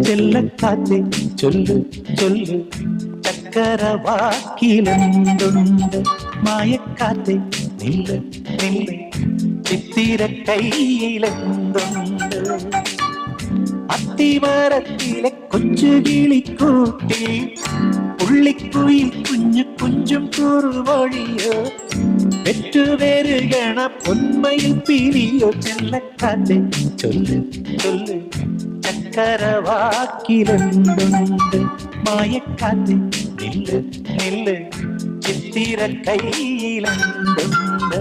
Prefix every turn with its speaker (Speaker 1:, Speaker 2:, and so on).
Speaker 1: ചെല്ലക്കാറ്റേ ചൊല്ലു ചൊല്ലു ചക്കരവാക്കിലെന്തുണ്ട് മായക്കാറ്റേ നില്ല് നില്ല് ചിത്തിര കയ്യിലെന്തുണ്ട് അത്തിമരത്തിലെ കൊച്ചു കിളിക്കൂട്ടി പുള്ളിക്കുയിൽ കുഞ്ഞു കുഞ്ചും കുറുവഴിയോ പെറ്റുവരുകണ പൊന്മയിൽ പിരിയോ ചെല്ലക്കാറ്റേ ചൊല്ലു ചൊല്ലു ചക്കരവാക്കിലെന്തുണ്ട് മായക്കാറ്റേ നില്ല് നില്ല് ചിത്തിര കയ്യിലെന്തുണ്ട്